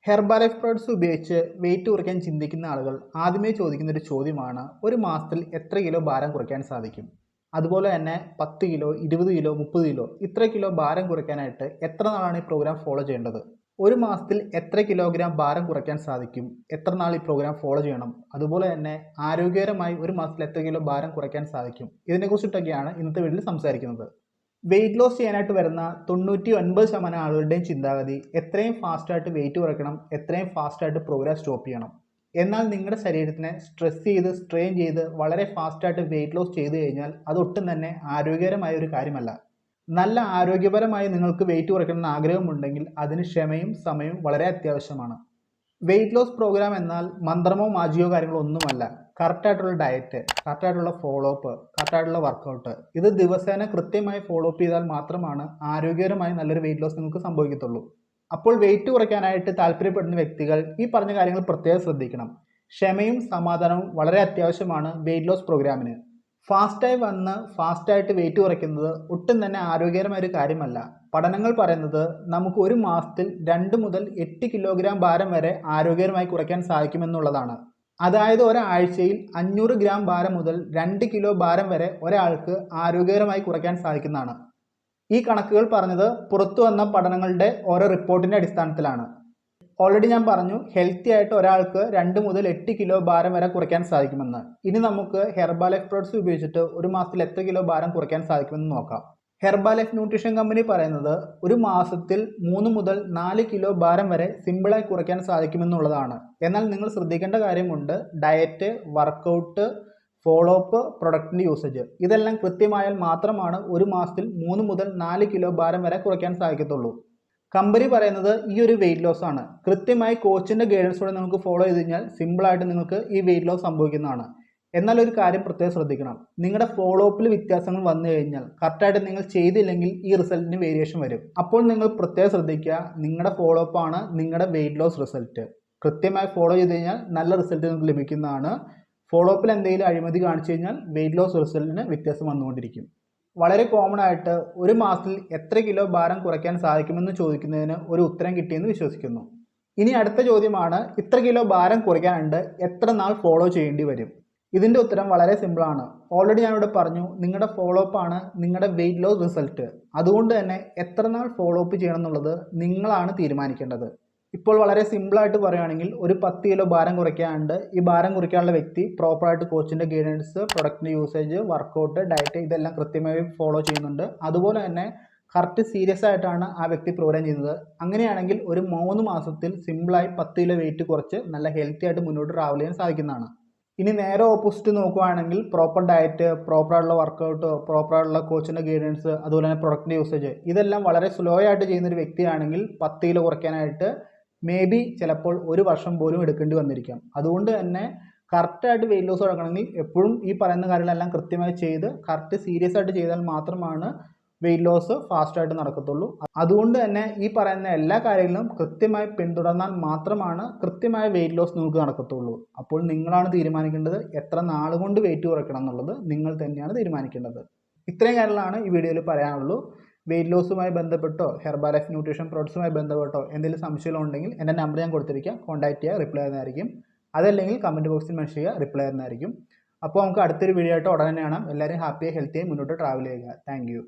Herbalife products ഉപയോഗിച്ച് wait കുറയ്ക്കാൻ ചിന്തിക്കുന്ന ആളുകൾ ആദ്യമേ ചോദിക്കുന്ന ഒരു ചോദ്യമാണ് ഒരു മാസത്തിൽ എത്ര കിലോ ഭാരം കുറയ്ക്കാൻ സാധിക്കും. അതുപോലെ തന്നെ 10 കിലോ 20 കിലോ 30 കിലോ ഇത്ര കിലോ ഭാരം കുറയ്ക്കാനായിട്ട് എത്ര നാളാണ് ഈ പ്രോഗ്രാം ഫോളോ ചെയ്യേണ്ടത്, ഒരു മാസത്തിൽ എത്ര കിലോഗ്രാം ഭാരം കുറയ്ക്കാൻ സാധിക്കും, എത്ര നാൾ ഈ പ്രോഗ്രാം ഫോളോ ചെയ്യണം, അതുപോലെ തന്നെ ആരോഗ്യകരമായി ഒരു മാസത്തിൽ എത്ര കിലോ ഭാരം കുറയ്ക്കാൻ സാധിക്കും, ഇതിനെക്കുറിച്ചിട്ടൊക്കെയാണ് ഇന്നത്തെ വീഡിയോയിൽ സംസാരിക്കുന്നത്. വെയിറ്റ് ലോസ് ചെയ്യാനായിട്ട് വരുന്ന 99% ആളുകളുടെയും ചിന്താഗതി എത്രയും ഫാസ്റ്റായിട്ട് വെയിറ്റ് കുറയ്ക്കണം, എത്രയും ഫാസ്റ്റായിട്ട് പ്രോഗ്രാം സ്റ്റോപ്പ് ചെയ്യണം. എന്നാൽ നിങ്ങളുടെ ശരീരത്തിനെ സ്ട്രെസ് ചെയ്ത് സ്ട്രെയിൻ ചെയ്ത് വളരെ ഫാസ്റ്റായിട്ട് വെയിറ്റ് ലോസ് ചെയ്തു കഴിഞ്ഞാൽ അതൊട്ടും തന്നെ ആരോഗ്യകരമായ ഒരു കാര്യമല്ല. നല്ല ആരോഗ്യപരമായി നിങ്ങൾക്ക് വെയിറ്റ് കുറയ്ക്കണമെന്ന് ആഗ്രഹമുണ്ടെങ്കിൽ അതിന് ക്ഷമയും സമയവും വളരെ അത്യാവശ്യമാണ്. വെയിറ്റ് ലോസ് പ്രോഗ്രാം എന്നാൽ മന്ത്രമോ മാജിയോ കാര്യങ്ങളോ ഒന്നുമല്ല. കറക്റ്റായിട്ടുള്ള ഡയറ്റ്, കറക്റ്റായിട്ടുള്ള ഫോളോ അപ്പ്, കറക്റ്റായിട്ടുള്ള വർക്കൗട്ട്, ഇത് ദിവസേന കൃത്യമായി ഫോളോ അപ്പ് ചെയ്താൽ മാത്രമാണ് ആരോഗ്യകരമായി നല്ലൊരു വെയിറ്റ് ലോസ് നിങ്ങൾക്ക് സംഭവിക്കത്തുള്ളൂ. അപ്പോൾ വെയിറ്റ് കുറയ്ക്കാനായിട്ട് താല്പര്യപ്പെടുന്ന വ്യക്തികൾ ഈ പറഞ്ഞ കാര്യങ്ങൾ പ്രത്യേകം ശ്രദ്ധിക്കണം. ക്ഷമയും സമാധാനവും വളരെ അത്യാവശ്യമാണ് വെയിറ്റ് ലോസ് പ്രോഗ്രാമിന്. ഫാസ്റ്റായി വന്ന് ഫാസ്റ്റായിട്ട് വെയിറ്റ് കുറയ്ക്കുന്നത് ഒട്ടും തന്നെ ആരോഗ്യകരമായ ഒരു കാര്യമല്ല. പഠനങ്ങൾ പറയുന്നത് നമുക്ക് ഒരു മാസത്തിൽ 2 മുതൽ 8 കിലോഗ്രാം ഭാരം വരെ ആരോഗ്യകരമായി കുറയ്ക്കാൻ സാധിക്കുമെന്നുള്ളതാണ്. അതായത് ഒരാഴ്ചയിൽ 500 ഗ്രാം ഭാരം മുതൽ 2 കിലോ ഭാരം വരെ ഒരാൾക്ക് ആരോഗ്യകരമായി കുറയ്ക്കാൻ സാധിക്കുന്നതാണ്. ഈ കണക്കുകൾ പറഞ്ഞത് പുറത്തു വന്ന പഠനങ്ങളുടെ ഓരോ റിപ്പോർട്ടിൻ്റെ അടിസ്ഥാനത്തിലാണ്. ഓൾറെഡി ഞാൻ പറഞ്ഞു ഹെൽത്തി ആയിട്ട് ഒരാൾക്ക് 2 മുതൽ 8 കിലോ ഭാരം വരെ കുറയ്ക്കാൻ സാധിക്കുമെന്ന്. ഇനി നമുക്ക് ഹെർബാലൈഫ് പ്രോഡക്ട്സ് ഉപയോഗിച്ചിട്ട് ഒരു മാസത്തിൽ എത്ര കിലോ ഭാരം കുറയ്ക്കാൻ സാധിക്കുമെന്ന് നോക്കാം. ഹെർബാലൈഫ് ന്യൂട്രീഷൻ കമ്പനി പറയുന്നത് ഒരു മാസത്തിൽ 3 മുതൽ 4 കിലോ ഭാരം വരെ സിമ്പിളായി കുറയ്ക്കാൻ സാധിക്കുമെന്നുള്ളതാണ്. എന്നാൽ നിങ്ങൾ ശ്രദ്ധിക്കേണ്ട കാര്യമുണ്ട്, ഡയറ്റ്, വർക്കൗട്ട്, ഫോളോ അപ്പ്, പ്രൊഡക്റ്റിൻ്റെ യൂസേജ് ഇതെല്ലാം കൃത്യമായാൽ മാത്രമാണ് ഒരു മാസത്തിൽ 3 മുതൽ 4 കിലോ ഭാരം വരെ കുറയ്ക്കാൻ സാധിക്കത്തുള്ളൂ. കമ്പനി പറയുന്നത് ഈ ഒരു വെയിറ്റ് ലോസ് ആണ്. കൃത്യമായി കോച്ചിൻ്റെ ഗൈഡൻസോടെ നിങ്ങൾക്ക് ഫോളോ ചെയ്ത് കഴിഞ്ഞാൽ സിമ്പിളായിട്ട് നിങ്ങൾക്ക് ഈ വെയിറ്റ് ലോസ് സംഭവിക്കുന്നതാണ്. എന്നാൽ ഒരു കാര്യം പ്രത്യേകം ശ്രദ്ധിക്കണം, നിങ്ങളുടെ ഫോളോ അപ്പിൽ വ്യത്യാസങ്ങൾ വന്നു കഴിഞ്ഞാൽ കറക്റ്റായിട്ട് നിങ്ങൾ ചെയ്തില്ലെങ്കിൽ ഈ റിസൾട്ടിന് വേരിയേഷൻ വരും. അപ്പോൾ നിങ്ങൾ പ്രത്യേകം ശ്രദ്ധിക്കുക, നിങ്ങളുടെ ഫോളോ അപ്പ് ആണ് നിങ്ങളുടെ വെയിറ്റ് ലോസ് റിസൾട്ട്. കൃത്യമായി ഫോളോ ചെയ്ത് കഴിഞ്ഞാൽ നല്ല റിസൾട്ട് നിങ്ങൾക്ക് ലഭിക്കുന്നതാണ്. ഫോളോ അപ്പിൽ എന്തെങ്കിലും അഴിമതി കാണിച്ചു കഴിഞ്ഞാൽ വെയിറ്റ് ലോസ് റിസൾട്ടിന് വ്യത്യാസം വന്നുകൊണ്ടിരിക്കും. വളരെ കോമൺ ആയിട്ട് ഒരു മാസത്തിൽ എത്ര കിലോ ഭാരം കുറയ്ക്കാൻ സാധിക്കുമെന്ന് ചോദിക്കുന്നതിന് ഒരു ഉത്തരം കിട്ടിയെന്ന് വിശ്വസിക്കുന്നു. ഇനി അടുത്ത ചോദ്യമാണ്, ഇത്ര കിലോ ഭാരം കുറയ്ക്കാനുണ്ട്, എത്ര നാൾ ഫോളോ ചെയ്യേണ്ടി വരും? ഇതിൻ്റെ ഉത്തരം വളരെ സിമ്പിളാണ്. ഓൾറെഡി ഞാനിവിടെ പറഞ്ഞു, നിങ്ങളുടെ ഫോളോ അപ്പ് ആണ് നിങ്ങളുടെ വെയിറ്റ് ലോസ് റിസൾട്ട്. അതുകൊണ്ട് തന്നെ എത്ര നാൾ ഫോളോ അപ്പ് ചെയ്യണം എന്നുള്ളത് നിങ്ങളാണ് തീരുമാനിക്കേണ്ടത്. ഇപ്പോൾ വളരെ സിമ്പിളായിട്ട് പറയുകയാണെങ്കിൽ ഒരു 10 കിലോ ഭാരം കുറയ്ക്കാനുണ്ട്. ഈ ഭാരം കുറയ്ക്കാനുള്ള വ്യക്തി പ്രോപ്പറായിട്ട് കോച്ചിൻ്റെ ഗൈഡൻസ്, പ്രൊഡക്റ്റിൻ്റെ യൂസേജ്, വർക്കൗട്ട്, ഡയറ്റ് ഇതെല്ലാം കൃത്യമായി ഫോളോ ചെയ്യുന്നുണ്ട്. അതുപോലെ തന്നെ കറക്റ്റ് സീരിയസ് ആയിട്ടാണ് ആ വ്യക്തി പ്രോഗ്രാം ചെയ്യുന്നത്. അങ്ങനെയാണെങ്കിൽ ഒരു 3 മാസത്തിൽ സിമ്പിളായി 10 കിലോ വെയിറ്റ് കുറച്ച് നല്ല ഹെൽത്തി ആയിട്ട് മുന്നോട്ട് ട്രാവൽ ചെയ്യാൻ സാധിക്കുന്നതാണ്. ഇനി നേരെ ഓപ്പോസിറ്റ് നോക്കുകയാണെങ്കിൽ പ്രോപ്പർ ഡയറ്റ്, പ്രോപ്പറായിട്ടുള്ള വർക്കൗട്ട്, പ്രോപ്പറായിട്ടുള്ള കോച്ചിൻ്റെ ഗൈഡൻസ്, അതുപോലെ തന്നെ പ്രൊഡക്റ്റിൻ്റെ യൂസേജ് ഇതെല്ലാം വളരെ സ്ലോ ആയിട്ട് ചെയ്യുന്നൊരു വ്യക്തിയാണെങ്കിൽ 10 കിലോ കുറയ്ക്കാനായിട്ട് ചിലപ്പോൾ 1 വർഷം പോലും എടുക്കേണ്ടി വന്നിരിക്കാം. അതുകൊണ്ട് തന്നെ കറക്റ്റായിട്ട് വെയിറ്റ് ലോസ് നടക്കണമെങ്കിൽ എപ്പോഴും ഈ പറയുന്ന കാര്യങ്ങളെല്ലാം കൃത്യമായി ചെയ്ത് കറക്റ്റ് സീരിയസ് ആയിട്ട് ചെയ്താൽ മാത്രമാണ് വെയിറ്റ് ലോസ് ഫാസ്റ്റായിട്ട് നടക്കത്തുള്ളൂ. അതുകൊണ്ട് തന്നെ ഈ പറയുന്ന എല്ലാ കാര്യങ്ങളും കൃത്യമായി പിന്തുടർന്നാൽ മാത്രമാണ് കൃത്യമായ വെയിറ്റ് ലോസ് നിങ്ങൾക്ക് നടക്കത്തുള്ളൂ. അപ്പോൾ നിങ്ങളാണ് തീരുമാനിക്കേണ്ടത് എത്ര നാൾ കൊണ്ട് വെയിറ്റ് കുറയ്ക്കണം എന്നുള്ളത് നിങ്ങൾ തന്നെയാണ് തീരുമാനിക്കേണ്ടത്. ഇത്രയും കാര്യങ്ങളാണ് ഈ വീഡിയോയിൽ പറയാനുള്ളൂ. വെയിറ്റ് ലോസുമായി ബന്ധപ്പെട്ടോ ഹെർബാലൈഫ് ന്യൂട്രീഷൻ പ്രോഡക്ട്സുമായി ബന്ധപ്പെട്ടോ എന്തെങ്കിലും സംശയമുണ്ടെങ്കിൽ എൻ്റെ നമ്പർ ഞാൻ കൊടുത്തിരിക്കുക, കോൺടാക്ട് ചെയ്യുക, റിപ്ലൈ ചെയ്യുന്നതായിരിക്കും. അതല്ലെങ്കിൽ കമൻറ്റ് ബോക്സിൽ മെൻഷൻ ചെയ്യുക, റിപ്ലൈ ചെയ്യുന്നതായിരിക്കും. അപ്പോൾ നമുക്ക് അടുത്തൊരു വീഡിയോ ആയിട്ട് ഉടനെ കാണാം. എല്ലാവരും ഹാപ്പിയായി ഹെൽത്തിയായി മുന്നോട്ട് ട്രാവൽ ചെയ്യുക. Thank you.